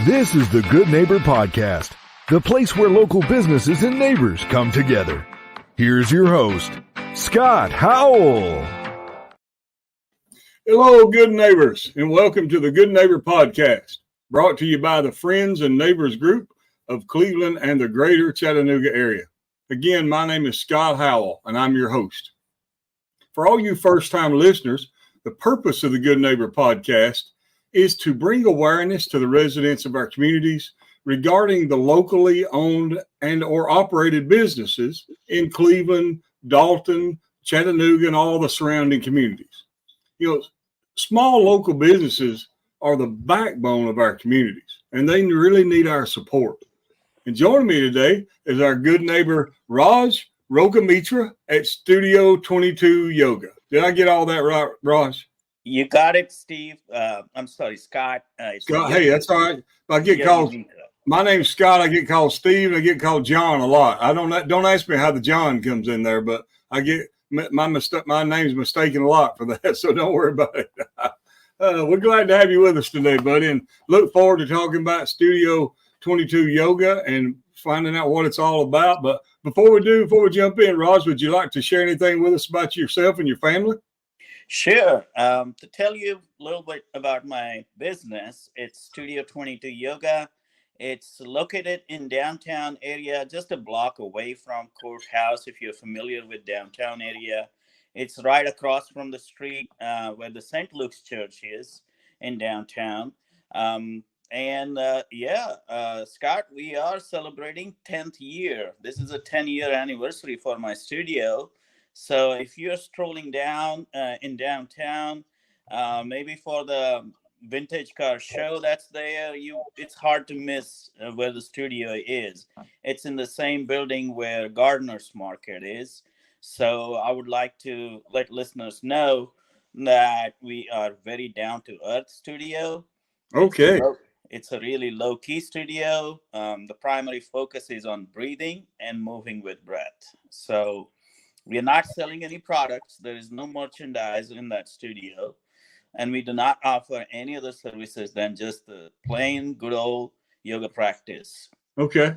This is the Good Neighbor Podcast, the place where local businesses and neighbors come together. Here's your host, Scott Howell. Hello, good neighbors, and welcome to the Good Neighbor Podcast, brought to you by the Friends and Neighbors Group of Cleveland and the greater Chattanooga area. Again, my name is Scott Howell, and I'm your host. For all you first-time listeners, the purpose of the Good Neighbor Podcast is to bring awareness to the residents of our communities regarding the locally owned and or operated businesses in Cleveland, Dalton, Chattanooga, and all the surrounding communities. You know, small local businesses are the backbone of our communities, and they really need our support. And joining me today is our good neighbor, Raj Yogimitra at Studio 22 Yoga. Did I get all that right, Raj? You got it, Steve. I'm sorry, Scott. Scott, hey, that's all right. I get called. My name's Scott. I get called Steve. And I get called John a lot. I don't ask me how the John comes in there, but I get my name's mistaken a lot for that. So don't worry about it. We're glad to have you with us today, buddy, and look forward to talking about Studio 22 Yoga and finding out what it's all about. But before we jump in, Raj, would you like to share anything with us about yourself and your family? Sure. To tell you a little bit about my business, it's Studio 22 Yoga. It's located in downtown area, just a block away from Courthouse, if you're familiar with downtown area. It's right across from the street where the St. Luke's Church is in downtown. Scott, we are celebrating 10th year. This is a 10-year anniversary for my studio. So if you're strolling down in downtown, maybe for the vintage car show that's there, it's hard to miss where the studio is. It's in the same building where Gardner's Market is. So I would like to let listeners know that we are very down-to-earth studio. Okay. It's a really low-key studio. The primary focus is on breathing and moving with breath. So we are not selling any products. There is no merchandise in that studio. And we do not offer any other services than just the plain, good old yoga practice. Okay.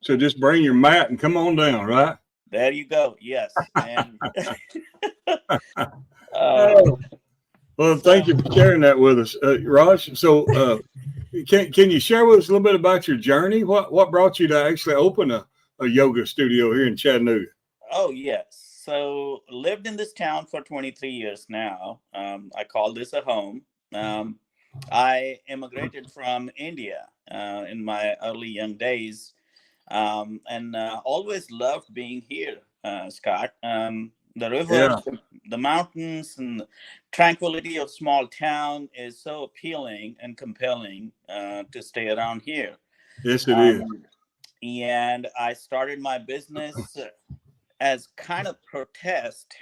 So just bring your mat and come on down, right? There you go. Yes. And well, thank you for sharing that with us, Raj. So can you share with us a little bit about your journey? What brought you to actually open a yoga studio here in Chattanooga? Oh, yes. So lived in this town for 23 years now. I call this a home. I immigrated from India in my early young days and always loved being here, Scott. The river, the mountains, and the tranquility of small town is so appealing and compelling to stay around here. Yes, it is. And I started my business as kind of protest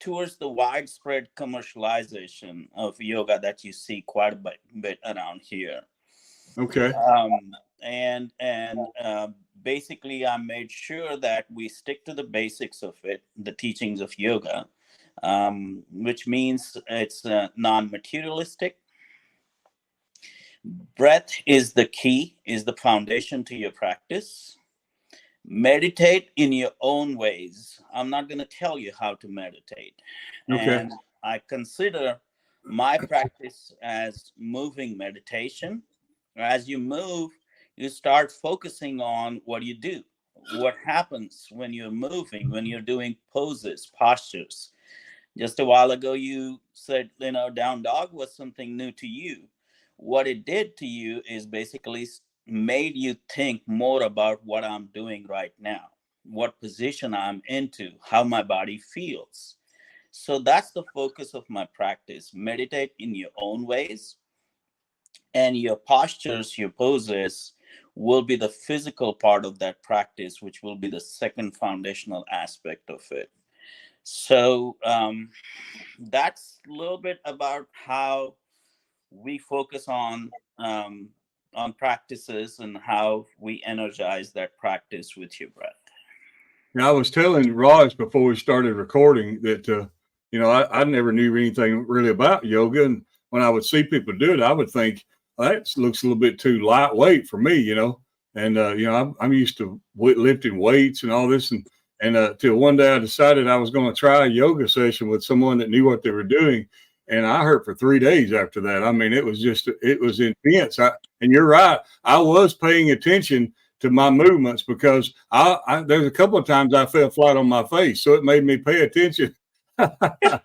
towards the widespread commercialization of yoga that you see quite a bit around here. Okay. Basically, I made sure that we stick to the basics of it, the teachings of yoga, which means it's non-materialistic. Breath is the key, is the foundation to your practice. Meditate in your own ways. I'm not going to tell you how to meditate. Okay. And I consider my practice as moving meditation. As you move, you start focusing on what you do. What happens when you're moving, when you're doing poses, postures. Just a while ago, you said, down dog was something new to you. What it did to you is basically made you think more about what I'm doing right now, what position I'm into, how my body feels. So that's the focus of my practice. Meditate in your own ways, and your postures, your poses will be the physical part of that practice, which will be the second foundational aspect of it. So that's a little bit about how we focus on practices and how we energize that practice with your breath. Now, I was telling Raj before we started recording that, I never knew anything really about yoga. And when I would see people do it, I would think that looks a little bit too lightweight for me, And, I'm used to lifting weights and all this. And till one day I decided I was going to try a yoga session with someone that knew what they were doing. And I hurt for 3 days after that. I mean, it was intense. And you're right. I was paying attention to my movements because there's a couple of times I fell flat on my face. So it made me pay attention. I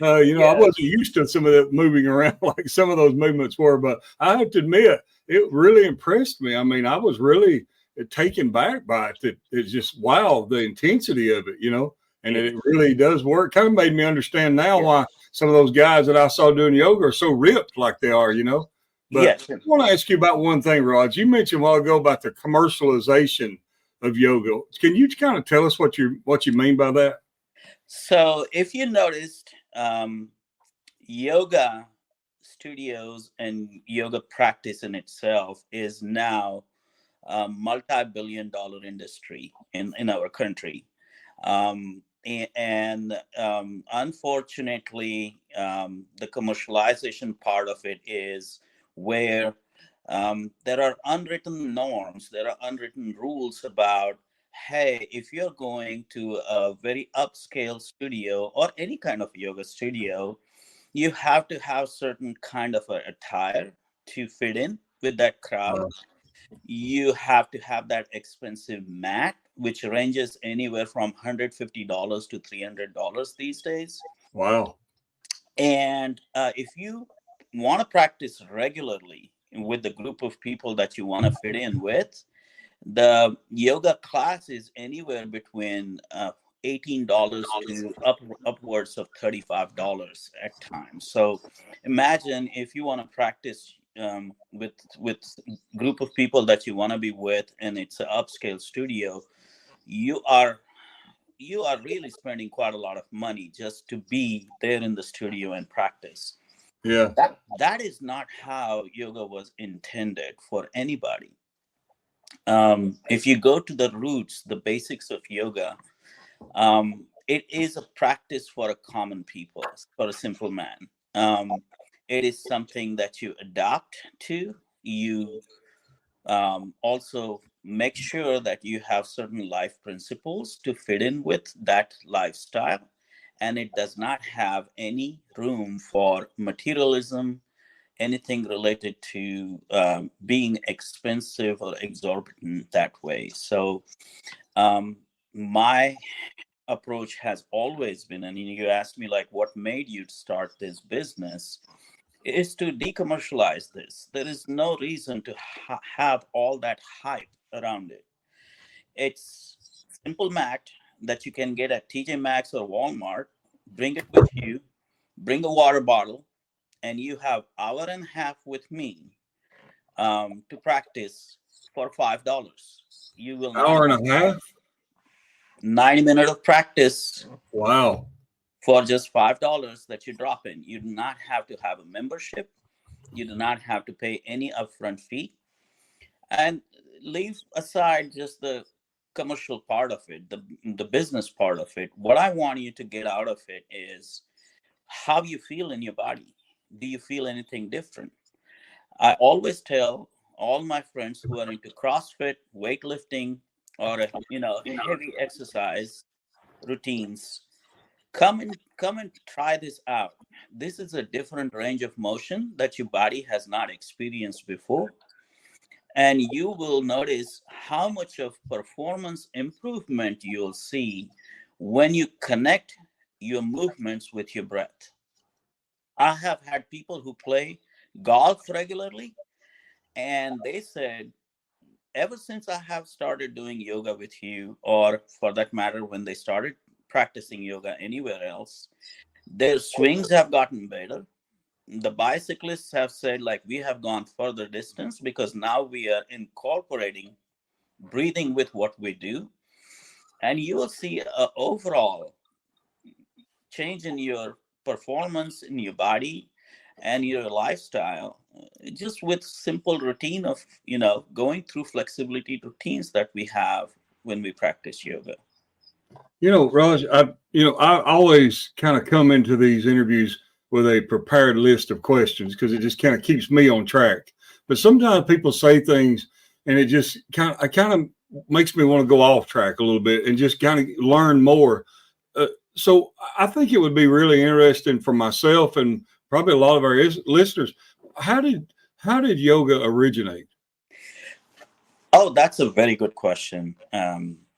wasn't used to some of that moving around like some of those movements were, but I have to admit, it really impressed me. I mean, I was really taken back by it. It's just, wow, the intensity of it, and it really does work. Kind of made me understand now why some of those guys that I saw doing yoga are so ripped like they are, But I want to ask you about one thing, Raj. You mentioned a while ago about the commercialization of yoga. Can you kind of tell us what you mean by that? So if you noticed, yoga studios and yoga practice in itself is now a multi-billion-dollar industry in our country. Unfortunately, the commercialization part of it is where there are unwritten norms, there are unwritten rules about, hey, if you're going to a very upscale studio or any kind of yoga studio, you have to have certain kind of a attire to fit in with that crowd. You have to have that expensive mat, which ranges anywhere from $150 to $300 these days. Wow. And if you want to practice regularly with the group of people that you want to fit in with, the yoga class is anywhere between $18 to upwards of $35 at times. So imagine if you want to practice with group of people that you want to be with, and it's an upscale studio, you are really spending quite a lot of money just to be there in the studio and practice. Yeah. That is not how yoga was intended for anybody. If you go to the roots, the basics of yoga, it is a practice for a common people, for a simple man. It is something that you adapt to. You also make sure that you have certain life principles to fit in with that lifestyle. And it does not have any room for materialism, anything related to being expensive or exorbitant that way. So my approach has always been, and you asked me like, what made you start this business, is to decommercialize this. There is no reason to have all that hype around it. It's simple mat that you can get at TJ Maxx or Walmart. Bring it with you, bring a water bottle, and you have hour and a half with me to practice for $5. You will hour and a half, 90 minutes of practice. Wow. For just $5 that you drop in. You do not have to have a membership. You do not have to pay any upfront fee. And leave aside just the commercial part of it, the business part of it. What I want you to get out of it is how you feel in your body. Do you feel anything different? I always tell all my friends who are into CrossFit, weightlifting, or heavy exercise routines, come and try this out. This is a different range of motion that your body has not experienced before. And you will notice how much of performance improvement you'll see when you connect your movements with your breath. I have had people who play golf regularly, and they said, ever since I have started doing yoga with you, or for that matter, when they started practicing yoga anywhere else, their swings have gotten better. The bicyclists have said, like, we have gone further distance because now we are incorporating breathing with what we do. And you will see an overall change in your performance, in your body, and your lifestyle, just with simple routine of, going through flexibility routines that we have when we practice yoga. Raj, I always kind of come into these interviews with a prepared list of questions because it just kind of keeps me on track. But sometimes people say things and it just kind of makes me want to go off track a little bit and just kind of learn more. So I think it would be really interesting for myself and probably a lot of our listeners. How did yoga originate? Oh, that's a very good question,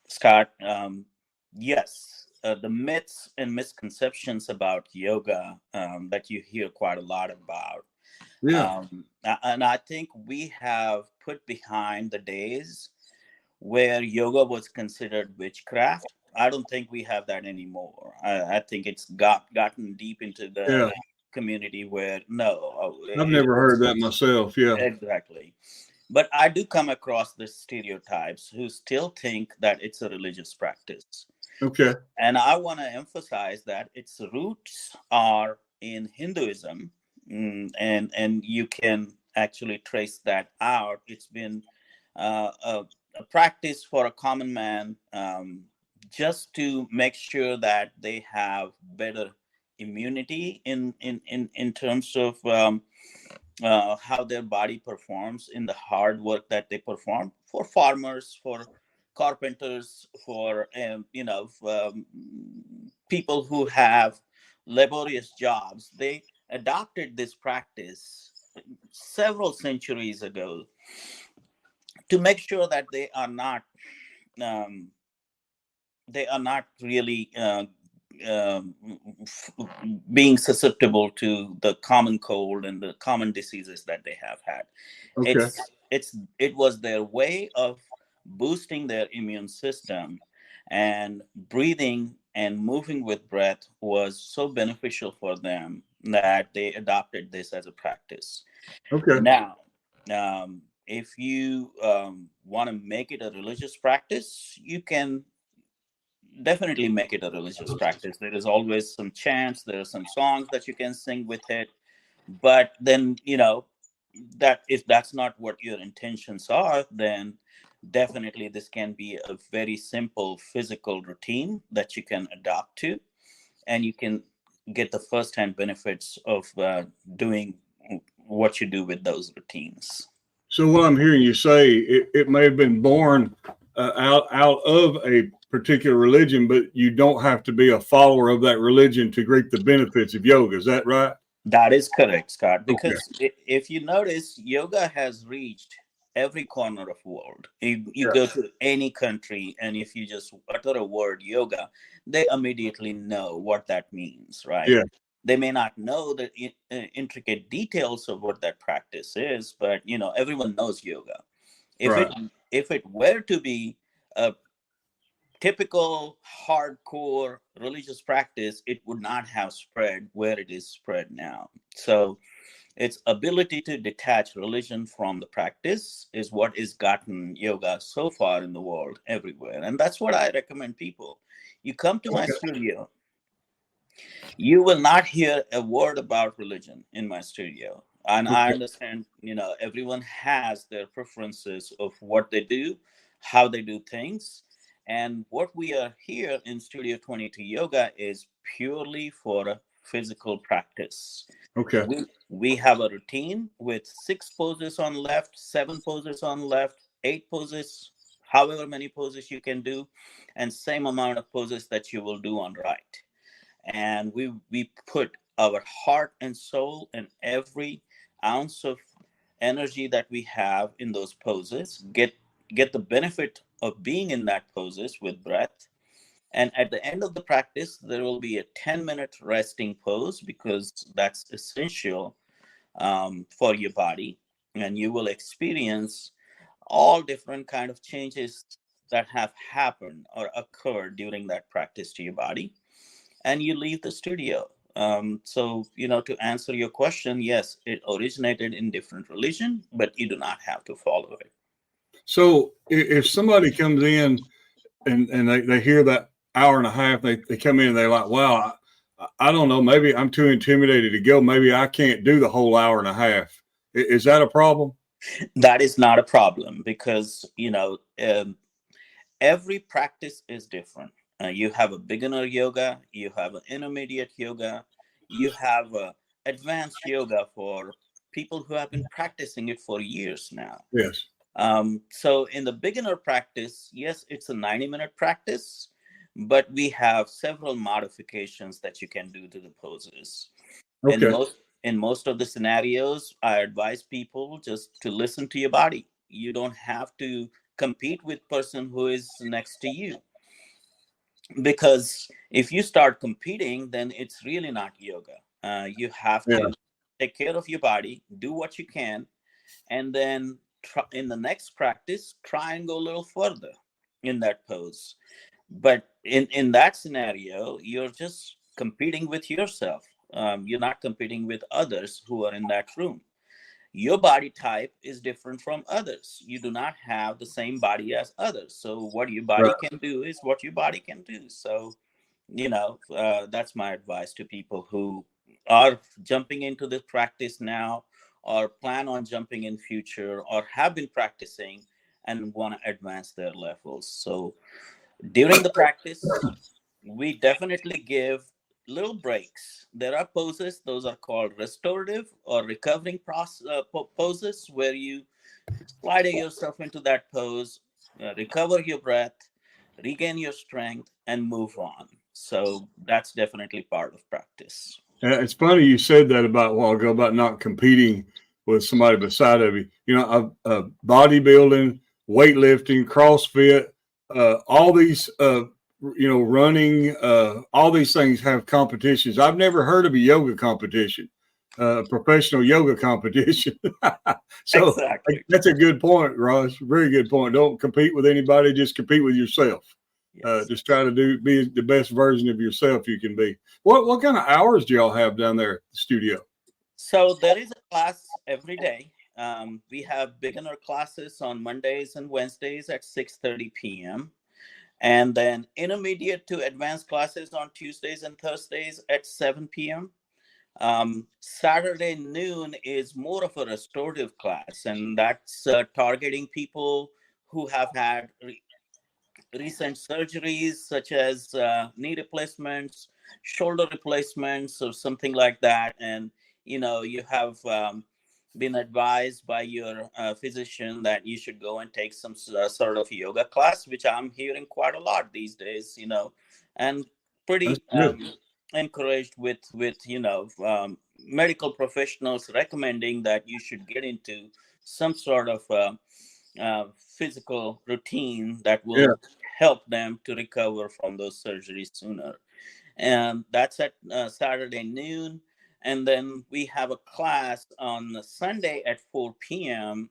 Scott. Yes, the myths and misconceptions about yoga that you hear quite a lot about. Yeah. And I think we have put behind the days where yoga was considered witchcraft. I don't think we have that anymore. I think it's gotten deep into the Yeah. community where no, I've it never heard was that myself. Yeah. exactly. But I do come across the stereotypes who still think that it's a religious practice. Okay. And I want to emphasize that its roots are in Hinduism, and you can actually trace that out. It's been a practice for a common man, just to make sure that they have better immunity in terms of how their body performs in the hard work that they perform for farmers, for carpenters, for people who have laborious jobs. They adopted this practice several centuries ago to make sure that um, they are not really um, being susceptible to the common cold and the common diseases that they have had. Okay. It was their way of boosting their immune system, and breathing and moving with breath was so beneficial for them that they adopted this as a practice. Okay. Now, if you want to make it a religious practice, you can definitely make it a religious practice. There is always some chants, there are some songs that you can sing with it. But then, that if that's not what your intentions are, then definitely this can be a very simple physical routine that you can adopt to, and you can get the first-hand benefits of doing what you do with those routines. So what I'm hearing you say, it may have been born out of a particular religion, but you don't have to be a follower of that religion to reap the benefits of yoga. Is that right? That is correct, Scott, Okay. because if you notice, yoga has reached every corner of the world. You Yeah. go to any country, and if you just utter a word yoga, they immediately know what that means, right? Yeah. They may not know the intricate details of what that practice is, but everyone knows yoga. If it Right. if it were to be a typical hardcore religious practice, it would not have spread where it is spread now. So its ability to detach religion from the practice is what has gotten yoga so far in the world everywhere. And that's what I recommend people. You come to my studio, you will not hear a word about religion in my studio. And I Okay. understand, everyone has their preferences of what they do, how they do things. And what we are here in Studio 22 Yoga is purely for a physical practice. Okay. We have a routine with 6 poses on left, 7 poses on left, 8 poses, however many poses you can do, and same amount of poses that you will do on right. And we put our heart and soul and every ounce of energy that we have in those poses, get the benefit of being in that poses with breath. And at the end of the practice, there will be a 10-minute resting pose, because that's essential for your body, and you will experience all different kind of changes that have happened or occurred during that practice to your body, and you leave the studio. So, to answer your question, yes, it originated in different religion, but you do not have to follow it. So if somebody comes in and they hear that hour and a half, they come in and they're like, wow, I don't know, maybe I'm too intimidated to go. Maybe I can't do the whole hour and a half. Is that a problem? That is not a problem, because, every practice is different. You have a beginner yoga, you have an intermediate yoga, you have a advanced yoga for people who have been practicing it for years now. Yes. So in the beginner practice, yes, it's a 90-minute practice, but we have several modifications that you can do to the poses. Okay. In most of the scenarios, I advise people just to listen to your body. You don't have to compete with person who is next to you, because if you start competing, then it's really not yoga. You have Yeah. to take care of your body, do what you can, and then in the next practice, try and go a little further in that pose. But in that scenario, you're just competing with yourself. You're not competing with others who are in that room. Your body type is different from others. You do not have the same body as others. So what your body Right. can do is what your body can do. So, that's my advice to people who are jumping into this practice now, or plan on jumping in future, or have been practicing and want to advance their levels. So during the practice, we definitely give little breaks. There are poses, those are called restorative or recovering poses, where you slide yourself into that pose, recover your breath, regain your strength, and move on. So that's definitely part of practice. It's funny you said that about a while ago about not competing with somebody beside of you. Bodybuilding, weightlifting, CrossFit, all these, running, all these things have competitions. I've never heard of a yoga competition, professional yoga competition. So Exactly. that's a good point, Raj. Very good point. Don't compete with anybody. Just compete with yourself. Yes. Just try to be the best version of yourself you can be. What kind of hours do y'all have down there at the studio? So there is a class every day. We have beginner classes on Mondays and Wednesdays at 6:30 p.m. And then intermediate to advanced classes on Tuesdays and Thursdays at 7 p.m. Saturday noon is more of a restorative class, and that's targeting people who have had recent surgeries, such as knee replacements, shoulder replacements, or something like that. And you have been advised by your physician that you should go and take some sort of yoga class, which I'm hearing quite a lot these days. And That's pretty good. encouraged with medical professionals recommending that you should get into some sort of physical routine that Yeah. will help them to recover from those surgeries sooner. And that's at Saturday noon. And then we have a class on Sunday at 4 p.m.,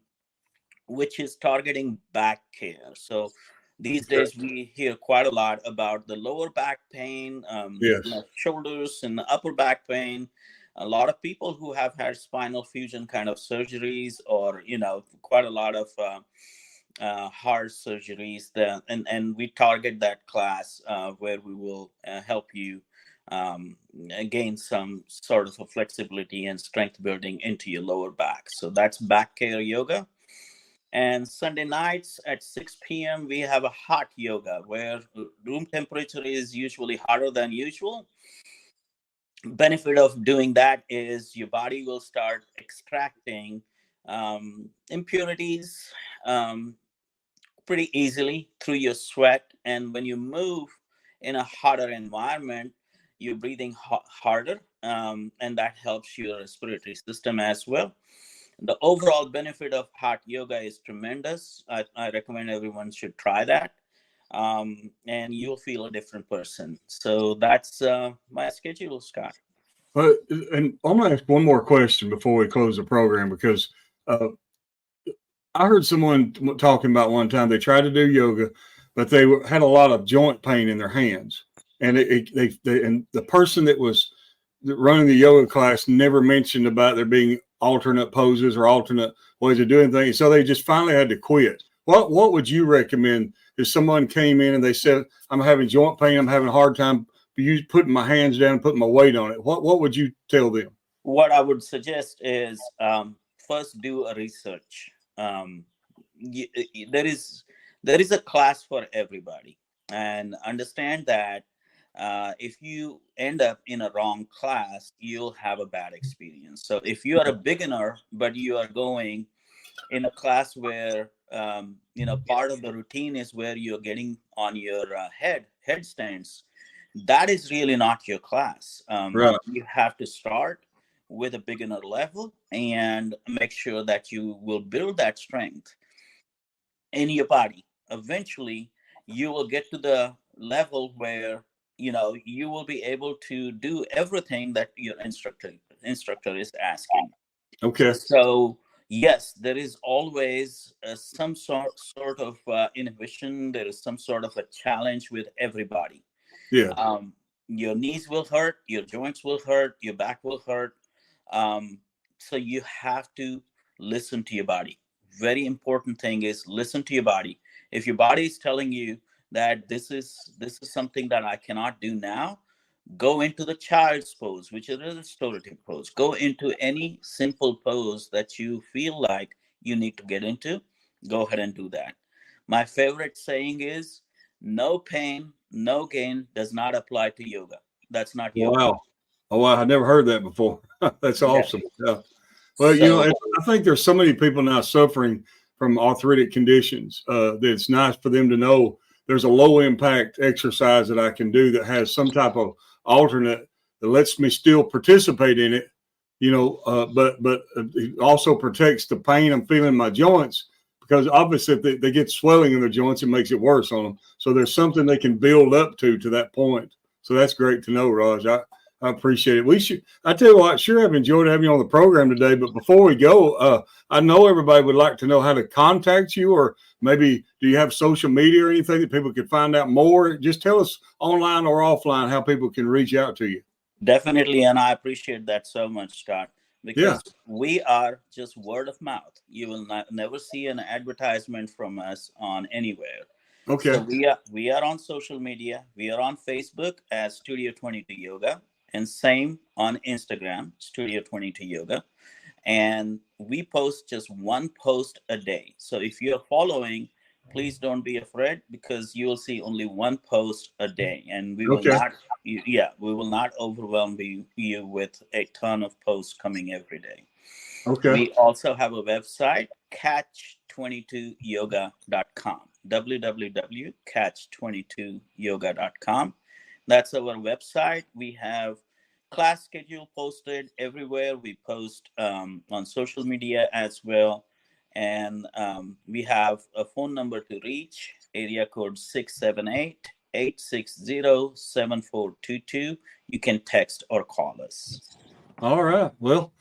which is targeting back care. So these Okay. days we hear quite a lot about the lower back pain, Yes. shoulders and upper back pain. A lot of people who have had spinal fusion kind of surgeries, or quite a lot of heart surgeries. And we target that class where we will help you gain some sort of a flexibility and strength building into your lower back. So that's back care yoga. And Sunday nights at 6 p.m., we have a hot yoga where room temperature is usually hotter than usual. Benefit of doing that is your body will start extracting impurities pretty easily through your sweat. And when you move in a hotter environment, you're breathing harder, and that helps your respiratory system as well. The overall benefit of hot yoga is tremendous. I recommend everyone should try that. And you'll feel a different person. So that's my schedule, Scott. And I'm going to ask one more question before we close the program, because uh, I heard someone talking about one time they tried to do yoga, but they had a lot of joint pain in their hands, and and the person that was running the yoga class never mentioned about there being alternate poses or alternate ways of doing things. So they just finally had to quit. What would you recommend if someone came in and they said, I'm having joint pain, I'm having a hard time putting my hands down, putting my weight on it? What would you tell them? What I would suggest is first do a research. There is a class for everybody, and understand that If you end up in a wrong class, you'll have a bad experience. So if you are a beginner, but you are going in a class where part of the routine is where you're getting on your headstands, that is really not your class. Right. You have to start with a beginner level and make sure that you will build that strength in your body. Eventually you will get to the level where you will be able to do everything that your instructor is asking. Okay. So yes, there is always some sort of inhibition. There is some sort of a challenge with everybody. Yeah. Your knees will hurt, your joints will hurt, your back will hurt. So you have to listen to your body. Very important thing is listen to your body. If your body is telling you that this is something that I cannot do now, go into the child's pose, which is a restorative pose. Go into any simple pose that you feel like you need to get into. Go ahead and do that. My favorite saying is, no pain, no gain does not apply to yoga. That's not yoga. Wow. Oh, wow. I never heard that before. That's awesome. Yeah. Well, So, I think there's so many people now suffering from arthritic conditions that it's nice for them to know there's a low impact exercise that I can do that has some type of alternate that lets me still participate in it, but it also protects the pain I'm feeling in my joints, because obviously if they get swelling in their joints, it makes it worse on them. So there's something they can build up to that point. So that's great to know, Raj. I appreciate it. I tell you what, sure, I've enjoyed having you on the program today. But before we go, I know everybody would like to know how to contact you, or maybe do you have social media or anything that people could find out more? Just tell us online or offline how people can reach out to you. Definitely, and I appreciate that so much, Scott, because we are just word of mouth. You will never see an advertisement from us on anywhere. Okay. So we are on social media. We are on Facebook as Studio 22 Yoga, and same on Instagram, Studio 22 Yoga. And we post just one post a day. So if you're following, please don't be afraid, because you will see only one post a day, and we will not overwhelm you with a ton of posts coming every day. Okay. We also have a website, catch22yoga.com, www.catch22yoga.com. That's our website. We have class schedule posted everywhere. We post on social media as well. And we have a phone number to reach, area code 678-860-7422. You can text or call us. All right. Well,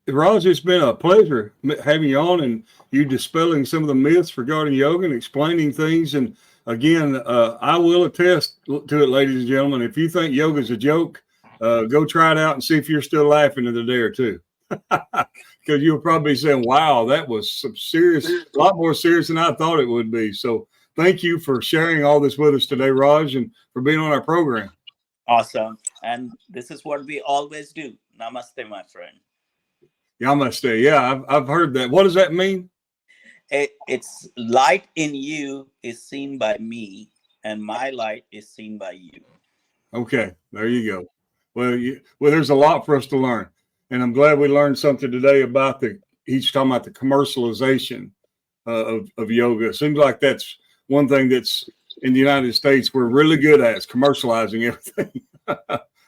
Raj, it's been a pleasure having you on and you dispelling some of the myths regarding yoga and explaining things. And again, I will attest to it, ladies and gentlemen. If you think yoga is a joke, go try it out and see if you're still laughing in a day or two. Because you'll probably be saying, wow, that was some serious, a lot more serious than I thought it would be. So thank you for sharing all this with us today, Raj, and for being on our program. Awesome. And this is what we always do. Namaste, my friend. Namaste. Yeah, I've heard that. What does that mean? It's light in you is seen by me, and my light is seen by you. Okay, there you go. Well, there's a lot for us to learn. And I'm glad we learned something today about he's talking about the commercialization of yoga. It seems like that's one thing that's in the United States we're really good at, is commercializing everything.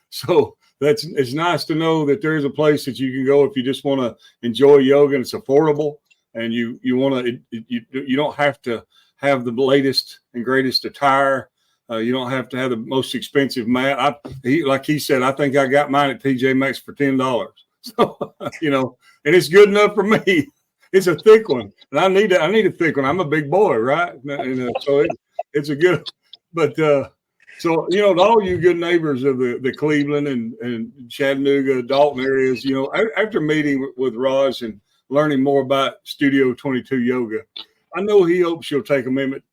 So it's nice to know that there's a place that you can go if you just want to enjoy yoga and it's affordable, and you don't have to have the latest and greatest attire. You don't have to have the most expensive mat. Like he said, I think I got mine at TJ Maxx for $10. So, and it's good enough for me. It's a thick one, and I need a thick one. I'm a big boy, right? And so it's a good, but so to all you good neighbors of the Cleveland and Chattanooga, Dalton areas, after meeting with Raj and learning more about Studio 22 Yoga, I know he hopes you'll take a moment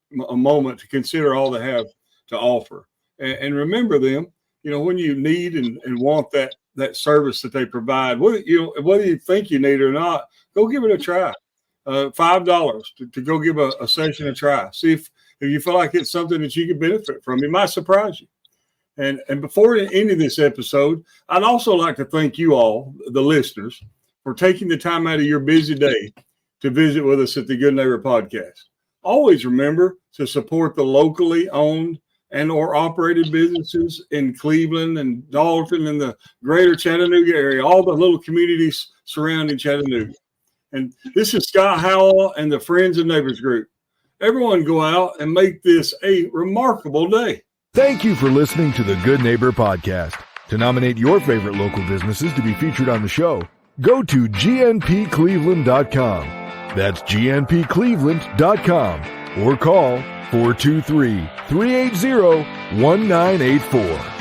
to consider all they have to offer, and remember them. When you need and want that service that they provide, whether you think you need it or not, go give it a try. $5 to go give a session a try. See if you feel like it's something that you can benefit from. It might surprise you. And before ending this episode, I'd also like to thank you all, the listeners, for taking the time out of your busy day to visit with us at the Good Neighbor Podcast. Always remember to support the locally owned and or operated businesses in Cleveland and Dalton and the greater Chattanooga area, all the little communities surrounding Chattanooga. And this is Scott Howell and the Friends and Neighbors Group. Everyone go out and make this a remarkable day. Thank you for listening to the Good Neighbor Podcast. To nominate your favorite local businesses to be featured on the show, go to gnpcleveland.com. That's gnpcleveland.com or call 423-380-1984.